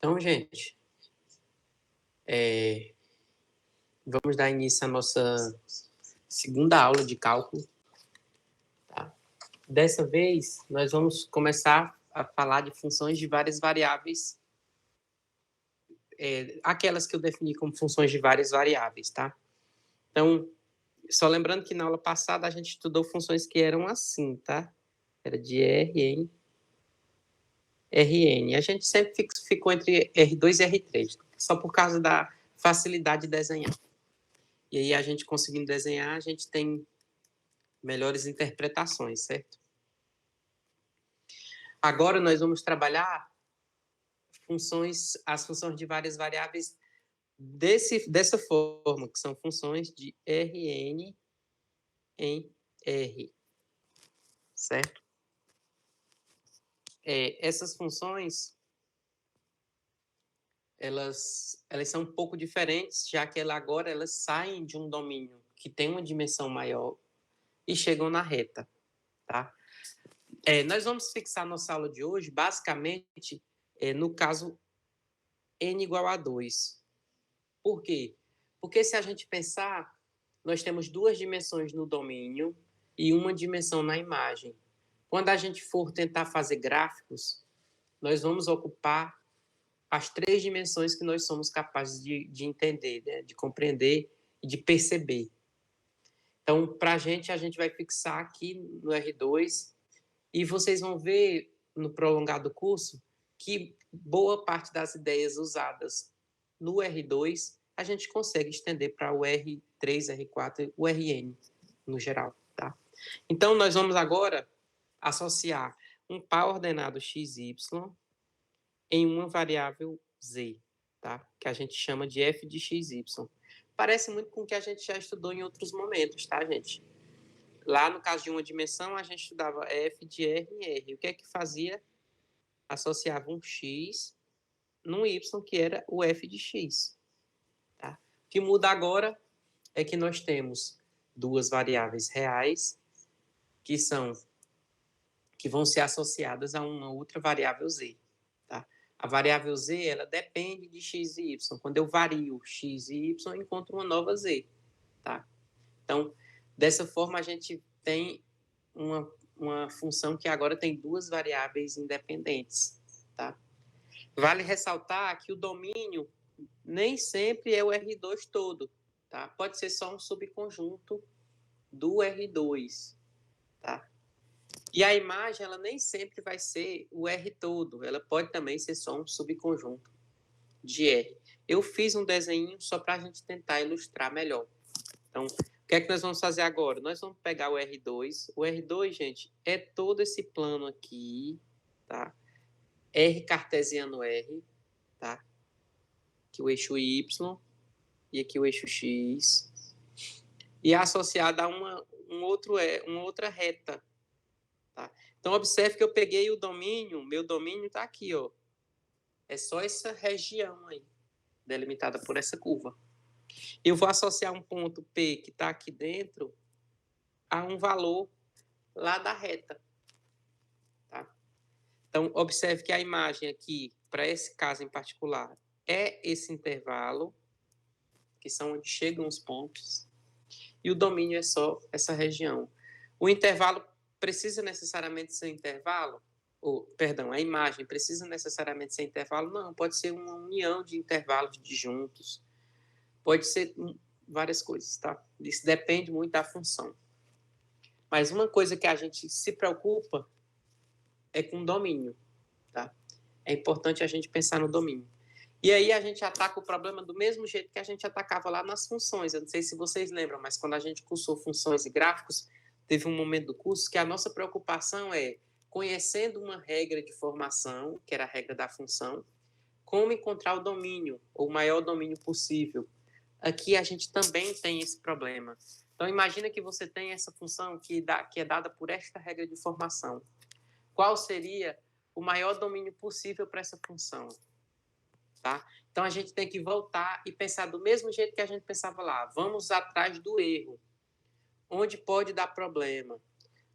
Então, gente, vamos dar início à nossa segunda aula de cálculo. Tá? Dessa vez, nós vamos começar a falar de funções de várias variáveis, aquelas que eu defini como funções de várias variáveis, tá? Então, só lembrando que na aula passada a gente estudou funções que eram assim, tá? Era de Rn, Rn. A gente sempre ficou entre R2 e R3, só por causa da facilidade de desenhar. E aí, a gente conseguindo desenhar, a gente tem melhores interpretações, certo? Agora, nós vamos trabalhar as funções de várias variáveis dessa forma, que são funções de Rn em R, certo? Essas funções, elas são um pouco diferentes, já que elas saem de um domínio que tem uma dimensão maior e chegam na reta, tá? Nós vamos fixar nossa aula de hoje, basicamente, no caso n igual a 2. Por quê? Porque se a gente pensar, nós temos duas dimensões no domínio e uma dimensão na imagem. Quando a gente for tentar fazer gráficos, nós vamos ocupar as três dimensões que nós somos capazes de entender, né? De compreender e de perceber. Então, para a gente vai fixar aqui no R2 e vocês vão ver no prolongar do curso que boa parte das ideias usadas no R2 a gente consegue estender para o R3, R4 e o Rn no geral, tá? Então, nós vamos agora associar um par ordenado xy em uma variável z, tá? Que a gente chama de f de xy. Parece muito com o que a gente já estudou em outros momentos, tá, gente? Lá, no caso de uma dimensão, a gente estudava f de r em r. O que é que fazia? Associava um x num y, que era o f de x. Tá? O que muda agora é que nós temos duas variáveis reais que vão ser associadas a uma outra variável z. Tá? A variável z, ela depende de x e y. Quando eu vario x e y, eu encontro uma nova z. Tá? Então, dessa forma, a gente tem uma função que agora tem duas variáveis independentes. Tá? Vale ressaltar que o domínio nem sempre é o R2 todo. Tá? Pode ser só um subconjunto do R2. Tá? E a imagem, ela nem sempre vai ser o R todo. Ela pode também ser só um subconjunto de R. Eu fiz um desenho só para a gente tentar ilustrar melhor. Então, o que é que nós vamos fazer agora? Nós vamos pegar o R2. O R2, gente, é todo esse plano aqui, tá? R cartesiano R, tá? Aqui o eixo Y e aqui o eixo X. E associado a uma outra reta, tá? Então, observe que eu peguei o domínio, meu domínio está aqui, ó. É só essa região aí, delimitada por essa curva. Eu vou associar um ponto P que está aqui dentro a um valor lá da reta. Tá? Então, observe que a imagem aqui, para esse caso em particular, é esse intervalo, que são onde chegam os pontos, e o domínio é só essa região. O intervalo precisa necessariamente ser intervalo? A imagem precisa necessariamente ser intervalo? Não, pode ser uma união de intervalos disjuntos. Pode ser várias coisas, tá? Isso depende muito da função. Mas uma coisa que a gente se preocupa é com o domínio, tá? É importante a gente pensar no domínio. E aí a gente ataca o problema do mesmo jeito que a gente atacava lá nas funções. Eu não sei se vocês lembram, mas quando a gente cursou funções e gráficos, teve um momento do curso que a nossa preocupação é, conhecendo uma regra de formação, que era a regra da função, como encontrar o domínio, ou o maior domínio possível. Aqui a gente também tem esse problema. Então, imagina que você tem essa função que é dada por esta regra de formação. Qual seria o maior domínio possível para essa função? Tá? Então, a gente tem que voltar e pensar do mesmo jeito que a gente pensava lá. Vamos atrás do erro. Onde pode dar problema?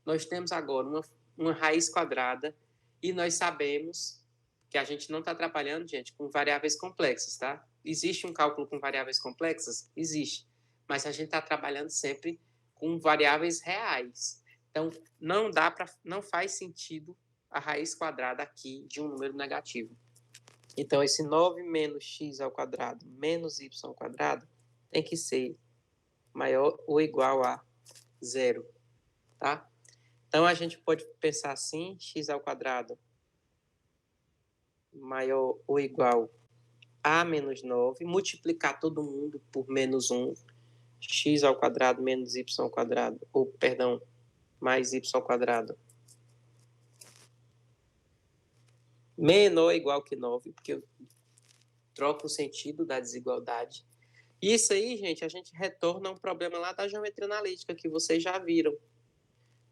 Nós temos agora uma raiz quadrada e nós sabemos que a gente não está trabalhando, gente, com variáveis complexas, tá? Existe um cálculo com variáveis complexas? Existe. Mas a gente está trabalhando sempre com variáveis reais. Então, não faz sentido a raiz quadrada aqui de um número negativo. Então, esse 9 menos x ao quadrado menos y ao quadrado tem que ser maior ou igual a zero, tá? Então, a gente pode pensar assim, x ao quadrado maior ou igual a menos 9, multiplicar todo mundo por menos 1, x ao quadrado menos y ao quadrado, ou, perdão, mais y ao quadrado, menor ou igual que 9, porque eu troco o sentido da desigualdade. Isso aí, gente, a gente retorna a um problema lá da geometria analítica, que vocês já viram.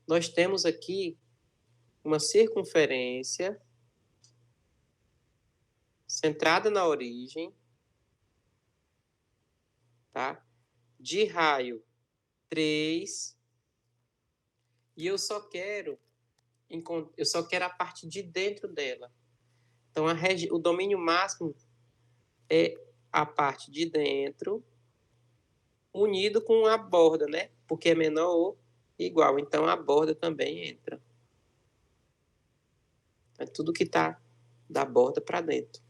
Nós temos aqui uma circunferência centrada na origem, tá? De raio 3, e eu só quero a parte de dentro dela. Então, o domínio máximo é a parte de dentro unido com a borda, né? Porque é menor ou igual. Então, a borda também entra. É tudo que está da borda para dentro.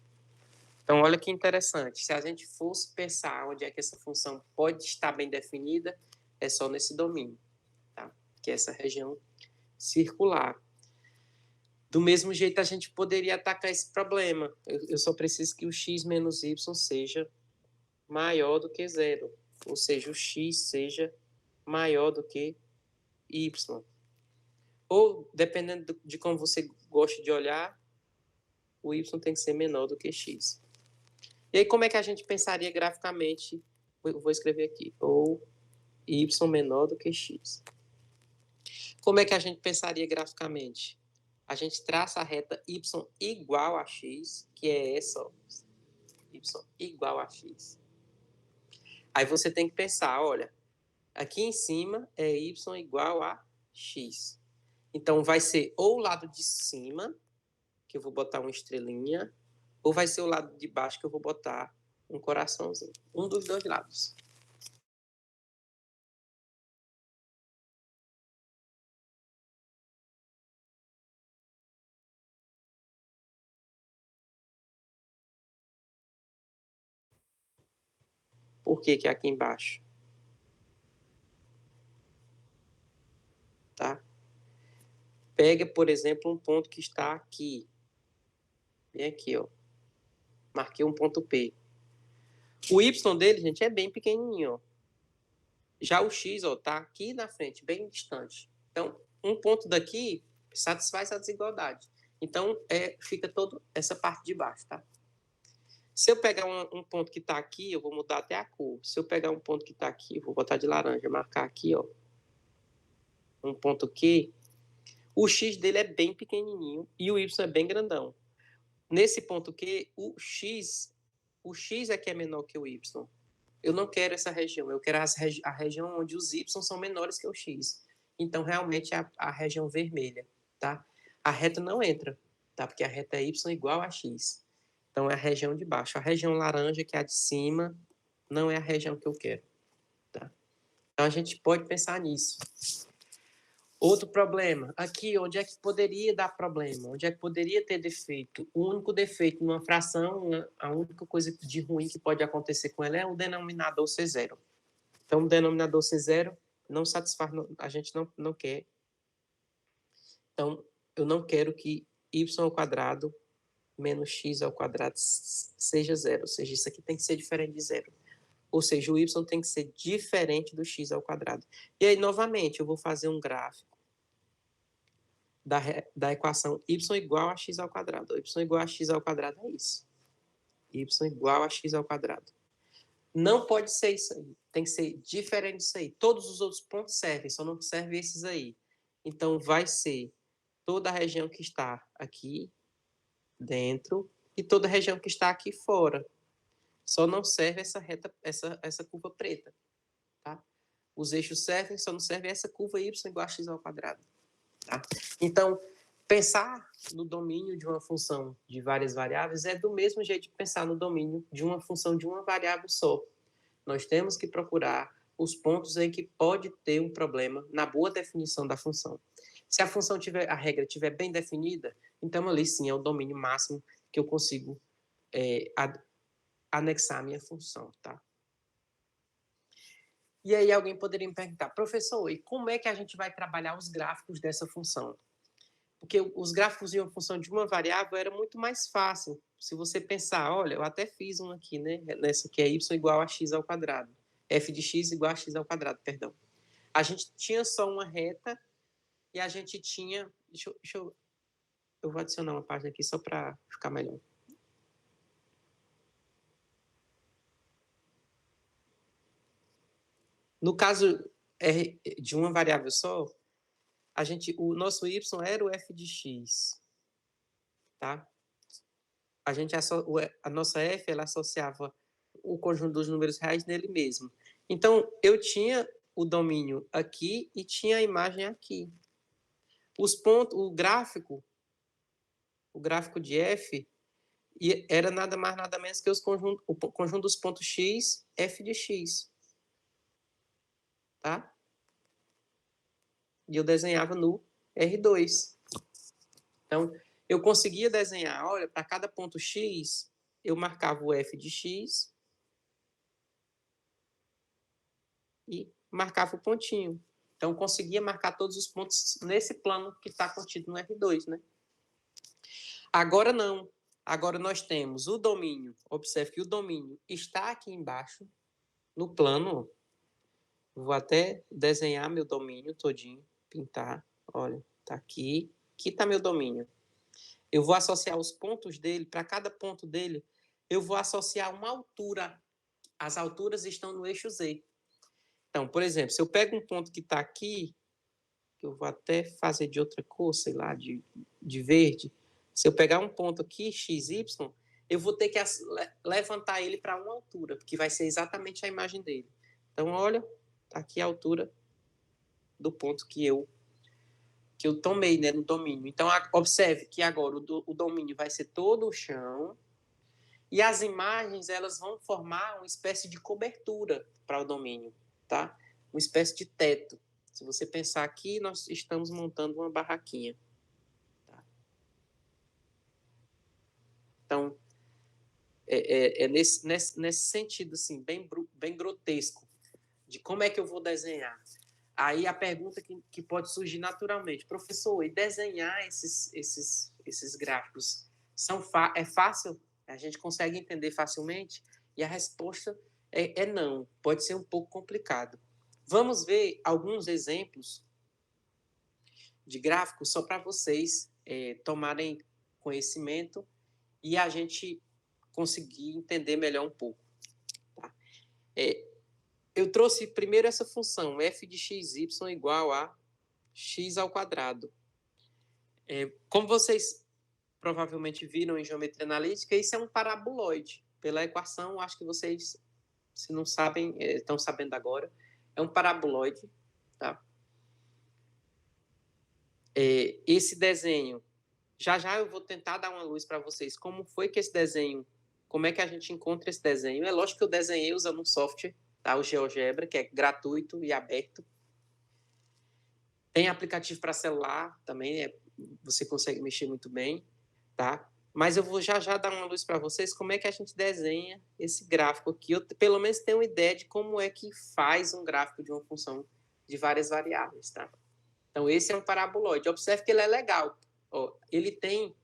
Então, olha que interessante. Se a gente fosse pensar onde é que essa função pode estar bem definida, é só nesse domínio, tá? Que é essa região circular. Do mesmo jeito, a gente poderia atacar esse problema. Eu só preciso que o x menos y seja maior do que zero. Ou seja, o x seja maior do que y. Ou, dependendo de como você gosta de olhar, o y tem que ser menor do que x. E aí, como é que a gente pensaria graficamente? Eu vou escrever aqui. Ou y menor do que x. Como é que a gente pensaria graficamente? A gente traça a reta y igual a x, que é essa, ó, y igual a x. Aí você tem que pensar, olha, aqui em cima é y igual a x. Então, vai ser ou o lado de cima, que eu vou botar uma estrelinha, ou vai ser o lado de baixo, que eu vou botar um coraçãozinho. Um dos dois lados. Por que que é aqui embaixo? Tá? Pega, por exemplo, um ponto que está aqui. Bem aqui, ó. Marquei um ponto P. O y dele, gente, é bem pequenininho, ó. Já o x, ó, tá aqui na frente, bem distante. Então, um ponto daqui satisfaz a desigualdade. Então, fica toda essa parte de baixo, tá? Se eu pegar um ponto que está aqui, eu vou mudar até a cor. Se eu pegar um ponto que está aqui, eu vou botar de laranja, marcar aqui, ó. Um ponto Q, o x dele é bem pequenininho e o y é bem grandão. Nesse ponto Q, o x é que é menor que o y. Eu não quero essa região, eu quero a região onde os y são menores que o x. Então, realmente, é a região vermelha, tá? A reta não entra, tá? Porque a reta é y igual a x. Então, é a região de baixo. A região laranja, que é a de cima, não é a região que eu quero, tá? Então, a gente pode pensar nisso. Outro problema, aqui, onde é que poderia dar problema? Onde é que poderia ter defeito? O único defeito numa fração, a única coisa de ruim que pode acontecer com ela é o denominador ser zero. Então, o denominador ser zero não satisfaz, a gente não quer. Então, eu não quero que y ao quadrado menos x ao quadrado seja zero. Ou seja, isso aqui tem que ser diferente de zero. Ou seja, o y tem que ser diferente do x ao quadrado. E aí, novamente, eu vou fazer um gráfico da equação y igual a x ao quadrado. Y igual a x ao quadrado é isso. Y igual a x ao quadrado. Não pode ser isso aí. Tem que ser diferente disso aí. Todos os outros pontos servem, só não servem esses aí. Então, vai ser toda a região que está aqui dentro e toda a região que está aqui fora. Só não serve essa reta, essa curva preta. Tá? Os eixos servem, só não serve essa curva y igual a x ao quadrado. Tá? Então, Pensar no domínio de uma função de várias variáveis é do mesmo jeito de pensar no domínio de uma função de uma variável só. Nós temos que procurar os pontos em que pode ter um problema na boa definição da função. Se a função tiver, a regra estiver bem definida, então ali sim é o domínio máximo que eu consigo anexar a minha função, tá? E aí alguém poderia me perguntar, professor, e como é que a gente vai trabalhar os gráficos dessa função? Porque os gráficos de uma função de uma variável era muito mais fácil. Se você pensar, olha, eu até fiz um aqui, né? Nessa que é y igual a x ao quadrado. F de x igual a x ao quadrado, perdão. A gente tinha só uma reta e a gente tinha... eu vou adicionar uma página aqui só para ficar melhor. No caso de uma variável só, o nosso y era o f de x, tá? A nossa f, ela associava o conjunto dos números reais nele mesmo. Então, eu tinha o domínio aqui e tinha a imagem aqui. O gráfico de f era nada mais, nada menos que o conjunto dos pontos x, f de x. Tá? E eu desenhava no R2. Então, eu conseguia desenhar, olha, para cada ponto x, eu marcava o f de x e marcava o pontinho. Então, conseguia marcar todos os pontos nesse plano que está contido no R2, né? Agora não. Agora nós temos o domínio. Observe que o domínio está aqui embaixo, no plano. Vou até desenhar meu domínio todinho, pintar. Olha, está aqui. Aqui está meu domínio. Eu vou associar os pontos dele, para cada ponto dele, eu vou associar uma altura. As alturas estão no eixo Z. Então, por exemplo, se eu pego um ponto que está aqui, que eu vou até fazer de outra cor, sei lá, de verde. Se eu pegar um ponto aqui, XY, eu vou ter que levantar ele para uma altura, porque vai ser exatamente a imagem dele. Então, olha, tá aqui a altura do ponto que eu tomei, né, no domínio. Então, observe que agora o domínio vai ser todo o chão e as imagens elas vão formar uma espécie de cobertura para o domínio, tá? Uma espécie de teto. Se você pensar aqui, nós estamos montando uma barraquinha. Tá? Então, nesse sentido, assim, bem grotesco, de como é que eu vou desenhar. Aí a pergunta que pode surgir naturalmente, professor, e desenhar esses gráficos é fácil? A gente consegue entender facilmente? E a resposta é não, pode ser um pouco complicado. Vamos ver alguns exemplos de gráficos só para vocês tomarem conhecimento e a gente conseguir entender melhor um pouco. Tá? Eu trouxe primeiro essa função, f de xy igual a x ao quadrado. Como vocês provavelmente viram em geometria analítica, isso é um paraboloide. Pela equação, acho que vocês, se não sabem, estão sabendo agora. É um paraboloide. Tá? Esse desenho, já eu vou tentar dar uma luz para vocês. Como foi que esse desenho, como é que a gente encontra esse desenho? É lógico que eu desenhei usando um software, tá? O GeoGebra, que é gratuito e aberto. Tem aplicativo para celular também, você consegue mexer muito bem, tá? Mas eu vou já dar uma luz para vocês como é que a gente desenha esse gráfico aqui. Eu pelo menos tenho uma ideia de como é que faz um gráfico de uma função de várias variáveis, tá? Então, esse é um paraboloide. Observe que ele é legal. Ó, ele tem...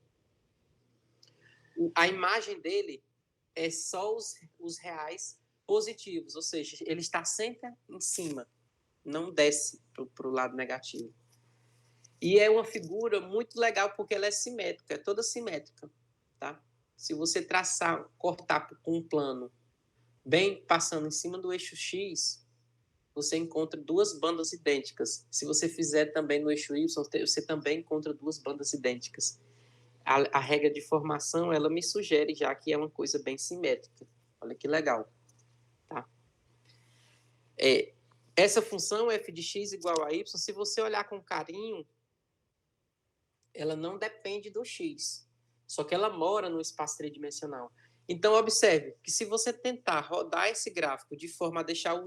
A imagem dele é só os reais positivos, ou seja, ele está sempre em cima, não desce para o lado negativo. E é uma figura muito legal porque ela é simétrica, é toda simétrica, tá? Se você cortar com um plano bem passando em cima do eixo X, você encontra duas bandas idênticas. Se você fizer também no eixo Y, você também encontra duas bandas idênticas. A regra de formação, ela me sugere já que é uma coisa bem simétrica. Olha que legal. Tá? Essa função f de x igual a y, se você olhar com carinho, ela não depende do x, só que ela mora no espaço tridimensional. Então, observe que se você tentar rodar esse gráfico de forma a deixar o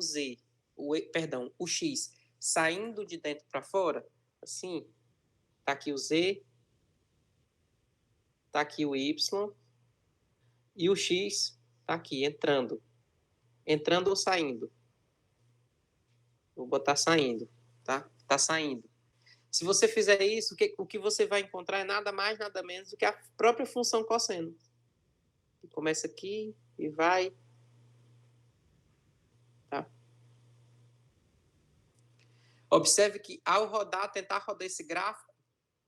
x, saindo de dentro para fora, assim, tá aqui o z, tá aqui o y, e o x tá aqui, entrando ou saindo. Vou botar saindo, tá? Tá saindo. Se você fizer isso, o que você vai encontrar é nada mais, nada menos do que a própria função cosseno. Começa aqui e vai. Tá? Observe que ao tentar rodar esse gráfico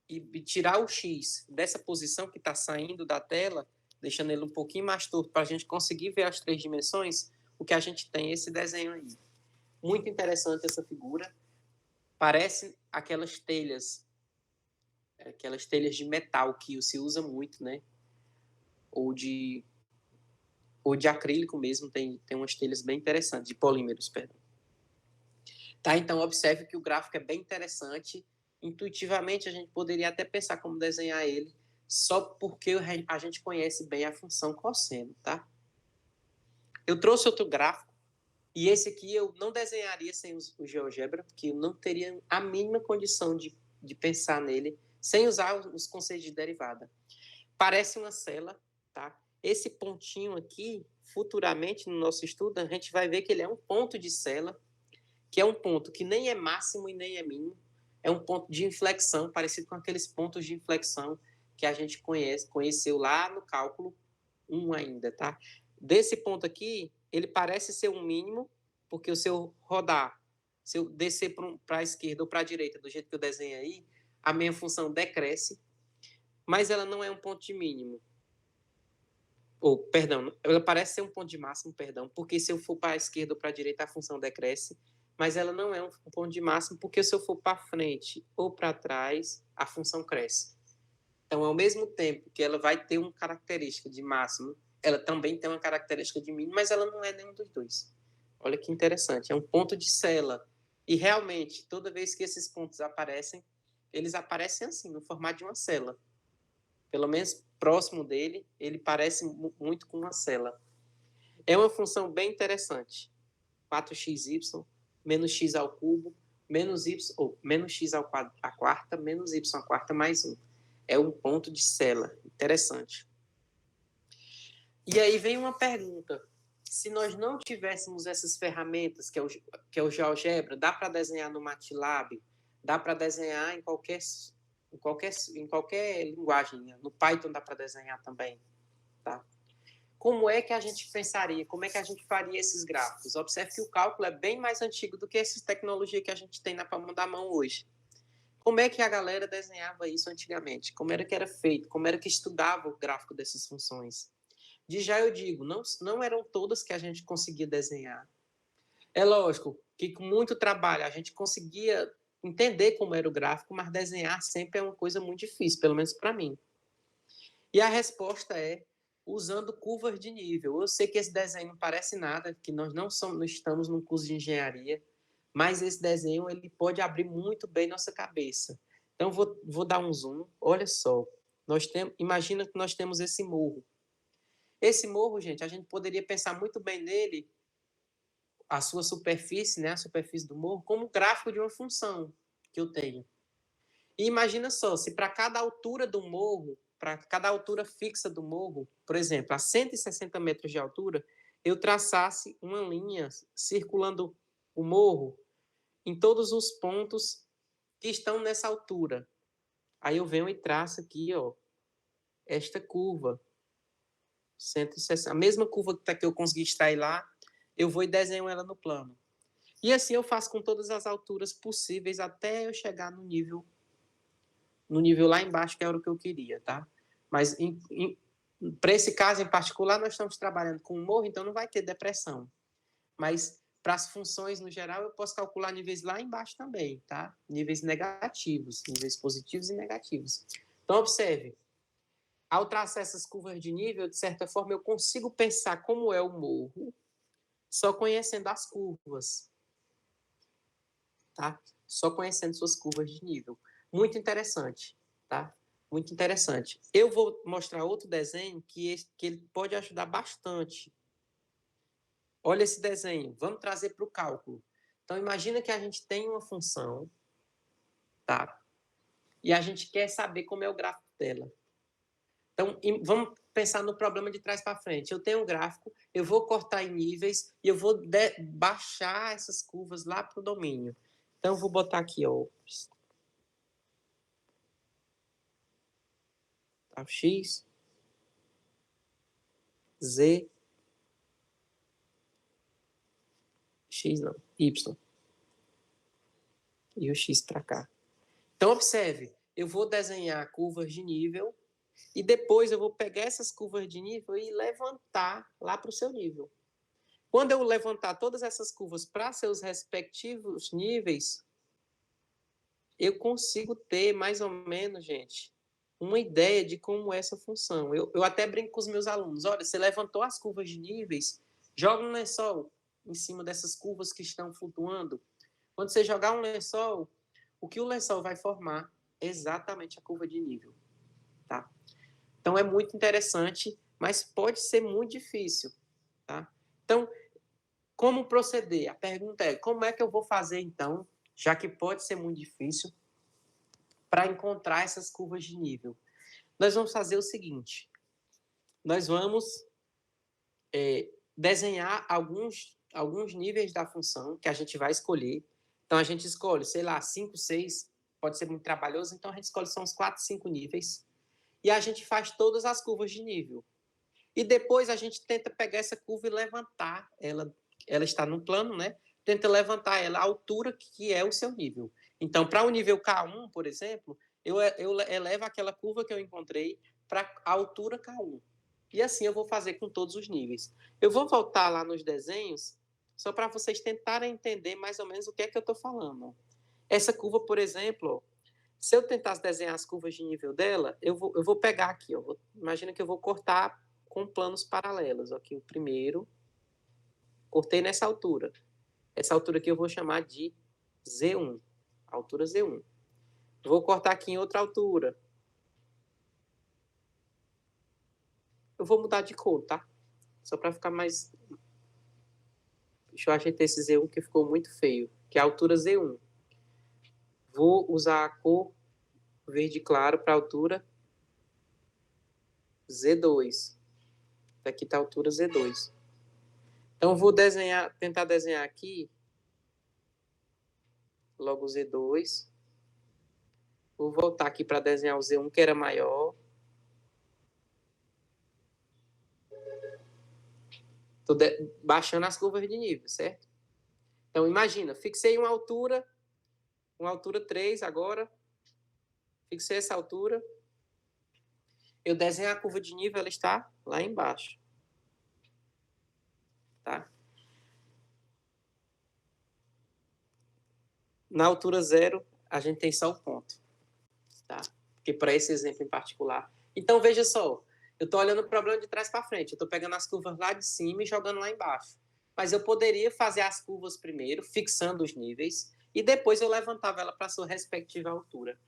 e tirar o x dessa posição que está saindo da tela, deixando ele um pouquinho mais torto para a gente conseguir ver as 3 dimensões, o que a gente tem é esse desenho aí. Muito interessante essa figura. Parece aquelas telhas de metal que se usa muito, né? Ou de acrílico mesmo, tem umas telhas bem interessantes, de polímeros, perdão. Tá, então observe que o gráfico é bem interessante. Intuitivamente a gente poderia até pensar como desenhar ele, só porque a gente conhece bem a função cosseno, tá? Eu trouxe outro gráfico, e esse aqui eu não desenharia sem o GeoGebra, porque eu não teria a mínima condição de pensar nele sem usar os conceitos de derivada. Parece uma cela, tá? Esse pontinho aqui, futuramente no nosso estudo, a gente vai ver que ele é um ponto de cela, que é um ponto que nem é máximo e nem é mínimo, é um ponto de inflexão, parecido com aqueles pontos de inflexão que a gente conheceu lá no cálculo 1 ainda, tá? Desse ponto aqui, ele parece ser um mínimo, porque se eu descer para a esquerda ou para a direita, do jeito que eu desenhei aí, a minha função decresce, mas ela não é um ponto de mínimo. Perdão, ela parece ser um ponto de máximo, perdão, porque se eu for para a esquerda ou para a direita, a função decresce, mas ela não é um ponto de máximo, porque se eu for para frente ou para trás, a função cresce. Então, ao mesmo tempo que ela vai ter uma característica de máximo, ela também tem uma característica de mínimo, mas ela não é nenhum dos dois. Olha que interessante, é um ponto de cela. E realmente, toda vez que esses pontos aparecem, eles aparecem assim, no formato de uma cela. Pelo menos próximo dele, ele parece muito com uma cela. É uma função bem interessante. 4xy menos x ao cubo menos x à quarta menos y à quarta mais 1. É um ponto de cela. Interessante. E aí vem uma pergunta. Se nós não tivéssemos essas ferramentas, que é o GeoGebra, dá para desenhar no MATLAB, dá para desenhar em qualquer linguagem, né? No Python dá para desenhar também, tá? Como é que a gente pensaria, como é que a gente faria esses gráficos? Observe que o cálculo é bem mais antigo do que essa tecnologia que a gente tem na palma da mão hoje. Como é que a galera desenhava isso antigamente? Como era que era feito? Como era que estudava o gráfico dessas funções? De já eu digo, não eram todas que a gente conseguia desenhar. É lógico que com muito trabalho a gente conseguia entender como era o gráfico, mas desenhar sempre é uma coisa muito difícil, pelo menos para mim. E a resposta é usando curvas de nível. Eu sei que esse desenho não parece nada, que nós não estamos num curso de engenharia, mas esse desenho ele pode abrir muito bem nossa cabeça. Então, vou dar um zoom. Olha só, imagina que nós temos esse morro. Esse morro, gente, a gente poderia pensar muito bem nele, a sua superfície, né, a superfície do morro, como gráfico de uma função que eu tenho. E imagina só, se para cada altura do morro, para cada altura fixa do morro, por exemplo, a 160 metros de altura, eu traçasse uma linha circulando o morro em todos os pontos que estão nessa altura. Aí eu venho e traço aqui, ó, esta curva. 160, a mesma curva que eu consegui extrair lá, eu vou e desenho ela no plano. E assim eu faço com todas as alturas possíveis até eu chegar no nível lá embaixo, que era o que eu queria, tá? Mas para esse caso em particular, nós estamos trabalhando com o morro, então não vai ter depressão. Mas para as funções no geral, eu posso calcular níveis lá embaixo também, tá? Níveis negativos, níveis positivos e negativos. Então, observe. Ao traçar essas curvas de nível, de certa forma, eu consigo pensar como é o morro só conhecendo as curvas, tá? Só conhecendo suas curvas de nível. Muito interessante, tá? Muito interessante. Eu vou mostrar outro desenho que ele pode ajudar bastante. Olha esse desenho. Vamos trazer para o cálculo. Então, imagina que a gente tem uma função, tá? E a gente quer saber como é o gráfico dela. Então, vamos pensar no problema de trás para frente. Eu tenho um gráfico, eu vou cortar em níveis e eu vou baixar essas curvas lá para o domínio. Então, eu vou botar aqui, ó, tá, X, Z, X não, Y. E o X para cá. Então, observe, eu vou desenhar curvas de nível e depois eu vou pegar essas curvas de nível e levantar lá para o seu nível. Quando eu levantar todas essas curvas para seus respectivos níveis, eu consigo ter mais ou menos, gente, uma ideia de como é essa função. Eu até brinco com os meus alunos. Olha, você levantou as curvas de níveis, joga um lençol em cima dessas curvas que estão flutuando. Quando você jogar um lençol, o que o lençol vai formar é exatamente a curva de nível. Tá? Então, é muito interessante, mas pode ser muito difícil. Tá? Então, como proceder? A pergunta é, como é que eu vou fazer, então, já que pode ser muito difícil, para encontrar essas curvas de nível? Nós vamos fazer o seguinte, nós vamos desenhar alguns níveis da função que a gente vai escolher. Então, a gente escolhe, sei lá, 5, 6, pode ser muito trabalhoso, então a gente escolhe só uns 4, 5 níveis, e a gente faz todas as curvas de nível. E depois a gente tenta pegar essa curva e levantar ela. Ela está no plano, né? Tenta levantar ela à altura que é o seu nível. Então, para o nível K1, por exemplo, eu elevo aquela curva que eu encontrei para a altura K1. E assim eu vou fazer com todos os níveis. Eu vou voltar lá nos desenhos, só para vocês tentarem entender mais ou menos o que é que eu estou falando. Essa curva, por exemplo, se eu tentasse desenhar as curvas de nível dela, eu vou pegar aqui. Imagina que eu vou cortar com planos paralelos. Aqui o primeiro, cortei nessa altura. Essa altura aqui eu vou chamar de Z1, altura Z1. Vou cortar aqui em outra altura. Eu vou mudar de cor, tá? Só para ficar mais... Deixa eu ajeitar esse Z1 que ficou muito feio, que é a altura Z1. Vou usar a cor verde claro para a altura Z2. Aqui está a altura Z2. Então, vou tentar desenhar aqui logo o Z2. Vou voltar aqui para desenhar o Z1, que era maior. Estou baixando as curvas de nível, certo? Então, imagina, fixei uma altura 3 agora. Fixei essa altura. Eu desenho a curva de nível, ela está lá embaixo. Tá? Na altura 0, a gente tem só o ponto. Tá? Porque para esse exemplo em particular. Então, veja só, eu estou olhando o problema de trás para frente. Eu estou pegando as curvas lá de cima e jogando lá embaixo. Mas eu poderia fazer as curvas primeiro, fixando os níveis, e depois eu levantava ela para a sua respectiva altura.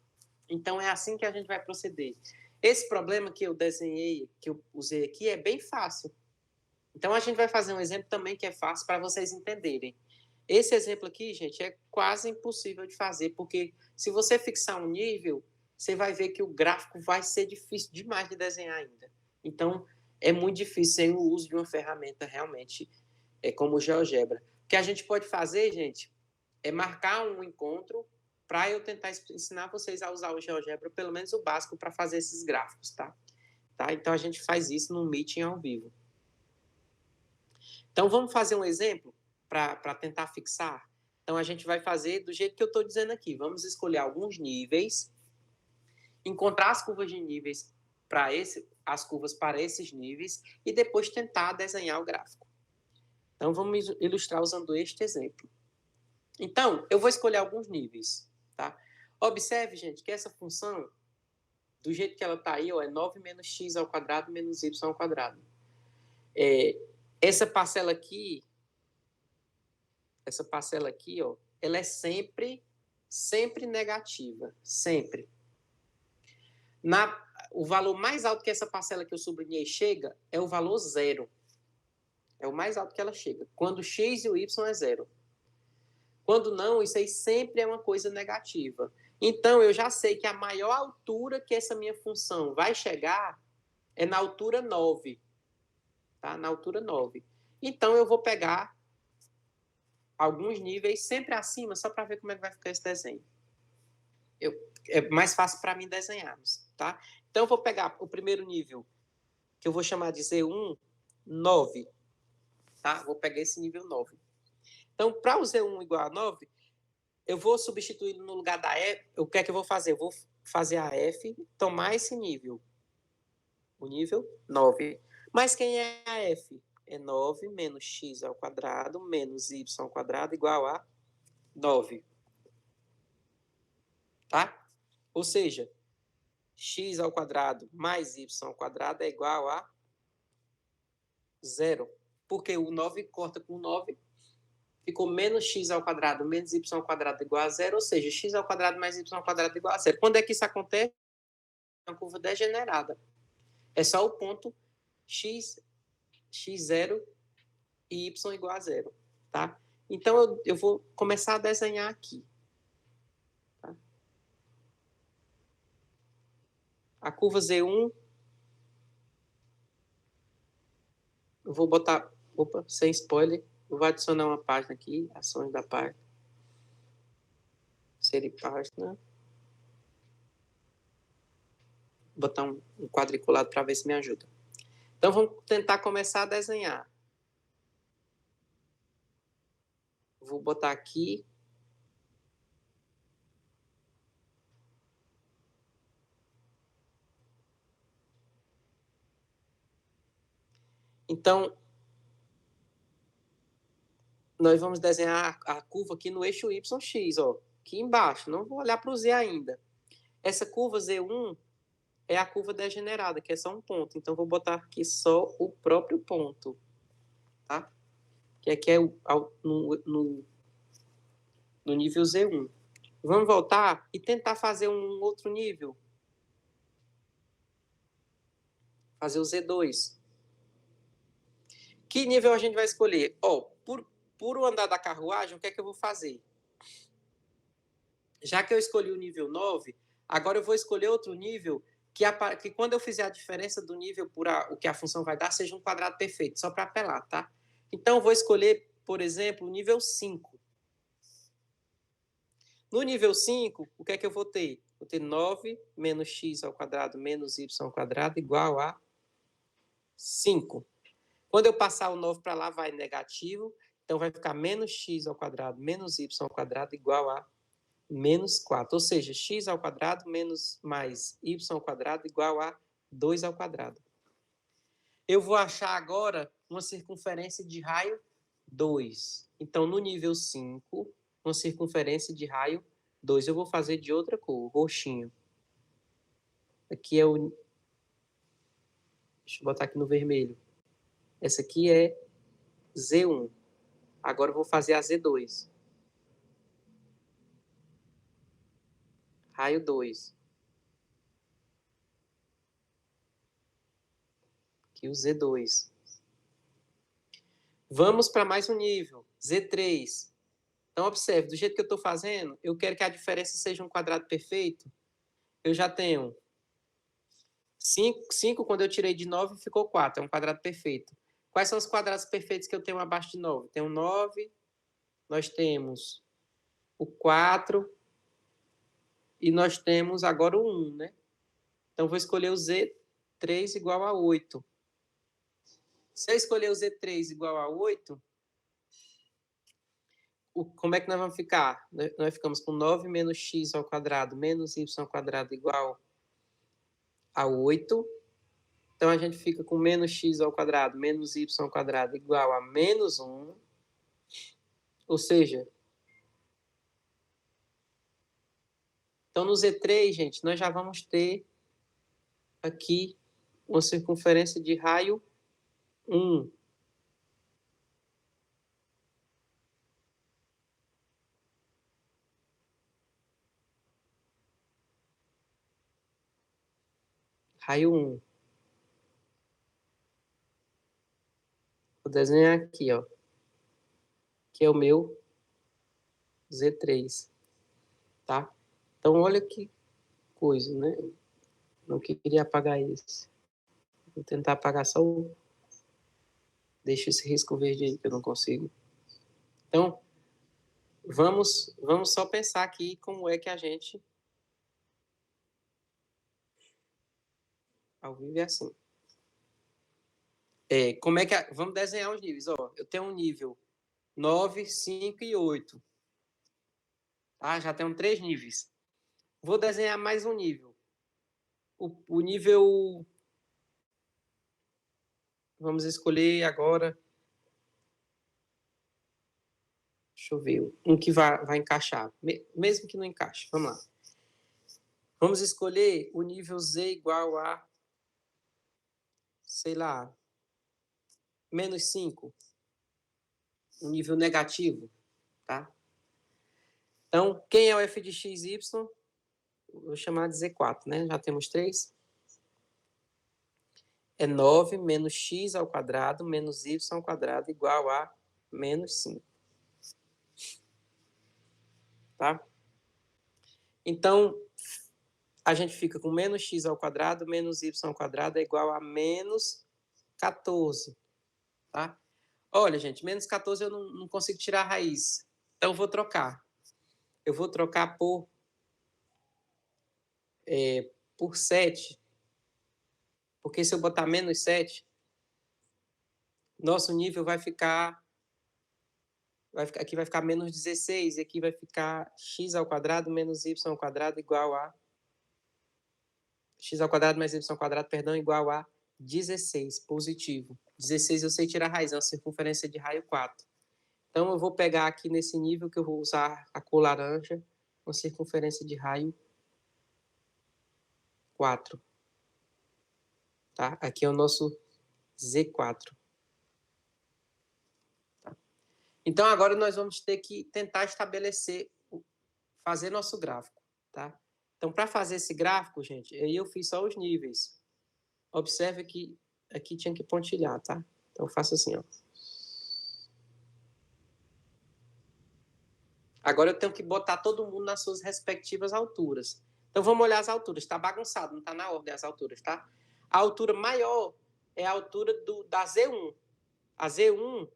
Então, é assim que a gente vai proceder. Esse problema que eu desenhei, que eu usei aqui, é bem fácil. Então, a gente vai fazer um exemplo também que é fácil para vocês entenderem. Esse exemplo aqui, gente, é quase impossível de fazer, porque se você fixar um nível, você vai ver que o gráfico vai ser difícil demais de desenhar ainda. Então, é muito difícil sem o uso de uma ferramenta realmente como o GeoGebra. O que a gente pode fazer, gente, é marcar um encontro para eu tentar ensinar vocês a usar o GeoGebra, pelo menos o básico, para fazer esses gráficos, tá? Então, a gente faz isso no Meeting ao vivo. Então, vamos fazer um exemplo para tentar fixar? Então, a gente vai fazer do jeito que eu estou dizendo aqui. Vamos escolher alguns níveis, encontrar as curvas de níveis as curvas para esses níveis e depois tentar desenhar o gráfico. Então, vamos ilustrar usando este exemplo. Então, eu vou escolher alguns níveis. Tá? Observe, gente, que essa função, do jeito que ela está aí, ó, é 9 menos x ao quadrado menos y ao quadrado. Essa parcela aqui, ó, ela é sempre negativa, sempre. O valor mais alto que essa parcela que eu sublinhei chega é o valor zero. É o mais alto que ela chega. Quando x e o y é zero. Quando não, isso aí sempre é uma coisa negativa. Então, eu já sei que a maior altura que essa minha função vai chegar é na altura 9. Tá? Na altura 9. Então, eu vou pegar alguns níveis sempre acima, só para ver como é que vai ficar esse desenho. É mais fácil para mim desenhar, tá? Então, eu vou pegar o primeiro nível, que eu vou chamar de Z1, 9. Tá? Vou pegar esse nível 9. Então, para o Z1 igual a 9, eu vou substituir no lugar da F. O que é que eu vou fazer? Eu vou fazer a F, tomar esse nível. O nível 9. Mas quem é a F? É 9 menos x ao quadrado menos y ao quadrado igual a 9. Tá? Ou seja, x ao quadrado mais y ao quadrado é igual a 0. Porque o 9 corta com 9, ficou menos x ao quadrado menos y ao quadrado igual a 0, ou seja, x ao quadrado mais y ao quadrado igual a 0. Quando é que isso acontece? É uma curva degenerada. É só o ponto x, x0 e y igual a 0. Tá? Então, eu vou começar a desenhar aqui. Tá? A curva Z1, eu vou botar, opa, sem spoiler, eu vou adicionar uma página aqui, ações da página, inserir página, botar um quadriculado para ver se me ajuda. Então, vamos tentar começar a desenhar. Vou botar aqui. Então, nós vamos desenhar a curva aqui no eixo YX, ó, aqui embaixo. Não vou olhar para o Z ainda. Essa curva Z1 é a curva degenerada, que é só um ponto. Então, vou botar aqui só o próprio ponto. Tá? Que aqui é no nível Z1. Vamos voltar e tentar fazer um outro nível. Fazer o Z2. Que nível a gente vai escolher? Ó, por o andar da carruagem, o que é que eu vou fazer? Já que eu escolhi o nível 9, agora eu vou escolher outro nível que quando eu fizer a diferença do nível por o que a função vai dar, seja um quadrado perfeito, só para apelar, tá? Então, eu vou escolher, por exemplo, o nível 5. No nível 5, o que é que eu vou ter? Vou ter 9 menos x ao quadrado menos y ao quadrado igual a 5. Quando eu passar o 9 para lá, vai negativo. Então, vai ficar menos x ao quadrado menos y ao quadrado igual a menos 4. Ou seja, x ao quadrado menos mais y ao quadrado igual a 2 ao quadrado. Eu vou achar agora uma circunferência de raio 2. Então, no nível 5, uma circunferência de raio 2. Eu vou fazer de outra cor, roxinho. Aqui é o... Deixa eu botar aqui no vermelho. Essa aqui é Z1. Agora eu vou fazer a Z2. Raio 2. Aqui o Z2. Vamos para mais um nível, Z3. Então, observe, do jeito que eu estou fazendo, eu quero que a diferença seja um quadrado perfeito. Eu já tenho 5 quando eu tirei de 9, ficou 4, é um quadrado perfeito. Quais são os quadrados perfeitos que eu tenho abaixo de 9? Tem o 9, nós temos o 4 e nós temos agora o 1, né? Então, vou escolher o Z3 igual a 8. Se eu escolher o Z3 igual a 8, como é que nós vamos ficar? Nós ficamos com 9 menos x ao quadrado menos y ao quadrado igual a 8. Então, a gente fica com menos x ao quadrado menos y ao quadrado igual a menos 1. Ou seja, então no Z3, gente, nós já vamos ter aqui uma circunferência de raio 1. Raio 1. Vou desenhar aqui, ó. Que é o meu Z3, tá? Então, olha que coisa, né? Não queria apagar esse. Vou tentar apagar só o... Deixa esse risco verde aí, que eu não consigo. Então, vamos só pensar aqui como é que a gente... Ao vivo é assim. Como é que... Vamos desenhar os níveis, ó. Eu tenho um nível 9, 5 e 8. Tá? Já tenho 3 níveis. Vou desenhar mais um nível. O nível... Vamos escolher agora... Deixa eu ver. Um que vai encaixar. Mesmo que não encaixe. Vamos lá. Vamos escolher o nível Z igual a... Sei lá... menos 5. Um nível negativo. Tá? Então, quem é o f de x, y? Vou chamar de Z4, né? Já temos 3. É 9 menos x ao quadrado menos y ao quadrado igual a menos 5. Tá? Então, a gente fica com menos x ao quadrado menos y ao quadrado é igual a menos 14. Tá? Olha, gente, menos 14 eu não consigo tirar a raiz. Então, eu vou trocar. Eu vou trocar por 7. Porque se eu botar menos 7, nosso nível vai ficar... Aqui vai ficar menos 16 e aqui vai ficar x ao quadrado menos y ao quadrado igual a... x ao quadrado mais y ao quadrado, perdão, igual a 16, positivo. 16 eu sei tirar a raiz, é uma circunferência de raio 4. Então, eu vou pegar aqui nesse nível que eu vou usar a cor laranja, uma circunferência de raio 4. Tá? Aqui é o nosso Z4. Tá? Então, agora nós vamos ter que tentar estabelecer, fazer nosso gráfico. Tá? Então, para fazer esse gráfico, gente, aí eu fiz só os níveis. Observe que aqui tinha que pontilhar, tá? Então, eu faço assim, ó. Agora eu tenho que botar todo mundo nas suas respectivas alturas. Então, vamos olhar as alturas. Está bagunçado, não está na ordem as alturas, tá? A altura maior é a altura da Z1. A Z1,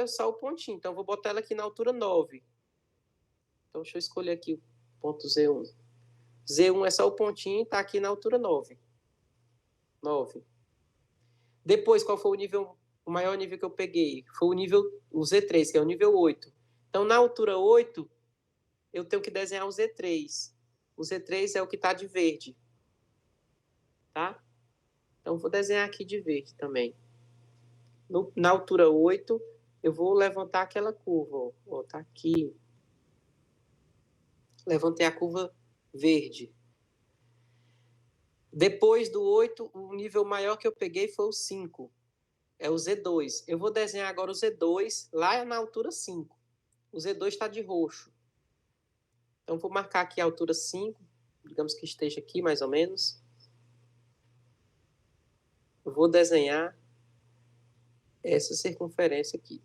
só o pontinho. Então, eu vou botar ela aqui na altura 9. Então, deixa eu escolher aqui o ponto Z1. Z1 é só o pontinho e está aqui na altura 9. 9. Depois, qual foi o maior nível que eu peguei? Foi o Z3, que é o nível 8. Então, na altura 8, eu tenho que desenhar o Z3. O Z3 é o que está de verde. Tá? Então, vou desenhar aqui de verde também. Na altura 8, eu vou levantar aquela curva. Ó, tá aqui. Levantei a curva verde. Depois do 8, o nível maior que eu peguei foi o 5. É o Z2. Eu vou desenhar agora o Z2 lá na altura 5. O Z2 está de roxo. Então, vou marcar aqui a altura 5. Digamos que esteja aqui, mais ou menos. Eu vou desenhar essa circunferência aqui.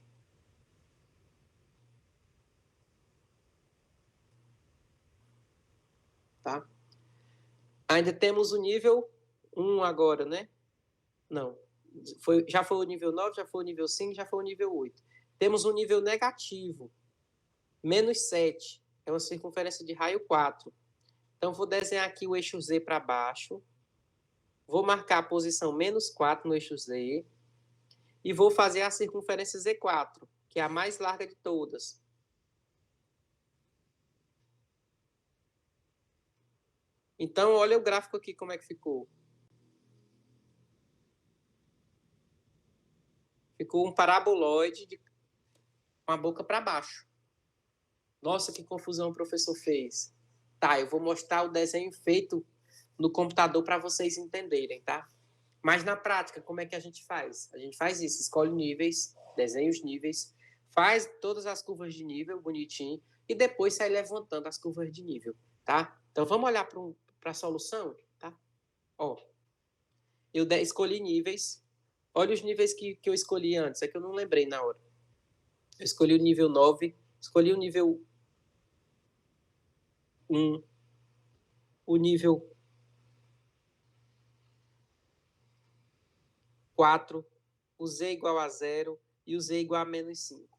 Tá? Ainda temos o nível 1 agora, né? Não. Já foi o nível 9, já foi o nível 5, já foi o nível 8. Temos um nível negativo. Menos 7. É uma circunferência de raio 4. Então, vou desenhar aqui o eixo Z para baixo. Vou marcar a posição menos 4 no eixo Z. E vou fazer a circunferência Z4, que é a mais larga de todas. Então, olha o gráfico aqui como é que ficou. Ficou um paraboloide com a boca para baixo. Nossa, que confusão o professor fez. Tá, eu vou mostrar o desenho feito no computador para vocês entenderem, tá? Mas na prática, como é que a gente faz? A gente faz isso, escolhe níveis, desenha os níveis, faz todas as curvas de nível bonitinho e depois sai levantando as curvas de nível, tá? Então vamos olhar para a solução, tá? Ó, escolhi níveis. Olha os níveis que eu escolhi antes, é que eu não lembrei na hora. Eu escolhi o nível 9, escolhi o nível 1, o nível 4, o z igual a 0 e o z igual a menos 5.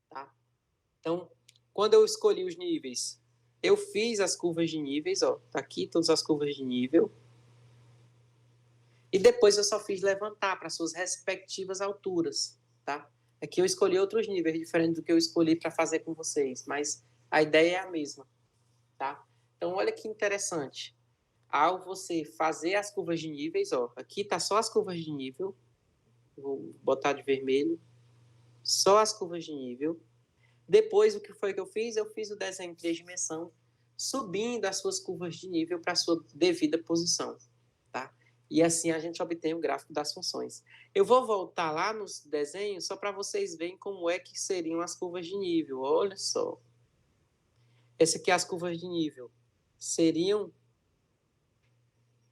Tá? Então, quando eu escolhi os níveis, eu fiz as curvas de níveis, ó, tá aqui todas as curvas de nível. E depois eu só fiz levantar para suas respectivas alturas, tá? Aqui eu escolhi outros níveis diferentes do que eu escolhi para fazer com vocês, mas a ideia é a mesma, tá? Então, olha que interessante. Ao você fazer as curvas de níveis, ó, aqui tá só as curvas de nível, vou botar de vermelho, só as curvas de nível. Depois, o que foi que eu fiz? Eu fiz o desenho em 3 dimensões, subindo as suas curvas de nível para a sua devida posição, tá? E assim a gente obtém o gráfico das funções. Eu vou voltar lá nos desenhos só para vocês verem como é que seriam as curvas de nível. Olha só. Essa aqui é as curvas de nível. Seriam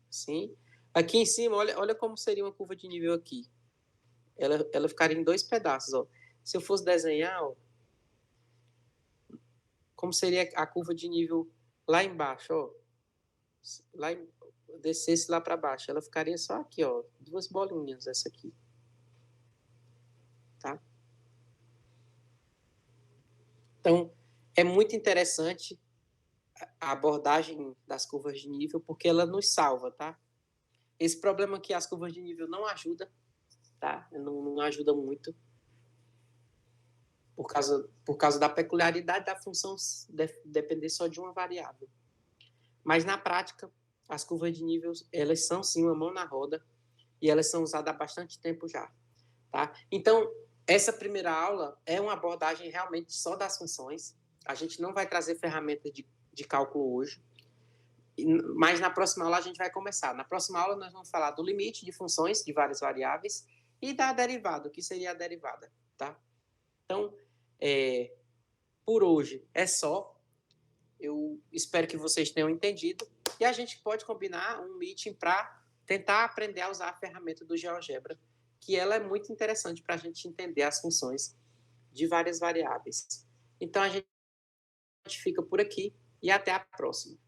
assim. Aqui em cima, olha como seria uma curva de nível aqui. Ela ficaria em 2 pedaços, ó. Se eu fosse desenhar, ó, como seria a curva de nível lá embaixo, ó. Lá descesse lá para baixo, ela ficaria só aqui, ó, 2 bolinhas essa aqui, tá? Então, é muito interessante a abordagem das curvas de nível, porque ela nos salva, tá? Esse problema que as curvas de nível não ajudam, tá? Não ajuda muito, por causa da peculiaridade da função depender só de uma variável. Mas, na prática, as curvas de nível, elas são, sim, uma mão na roda, e elas são usadas há bastante tempo já, tá? Então, essa primeira aula é uma abordagem realmente só das funções. A gente não vai trazer ferramentas de cálculo hoje, mas na próxima aula a gente vai começar. Na próxima aula nós vamos falar do limite de funções de várias variáveis e da derivada, o que seria a derivada, tá? Então, por hoje é só. Eu espero que vocês tenham entendido e a gente pode combinar um meeting para tentar aprender a usar a ferramenta do GeoGebra, que ela é muito interessante para a gente entender as funções de várias variáveis. Então, a gente fica por aqui e até a próxima.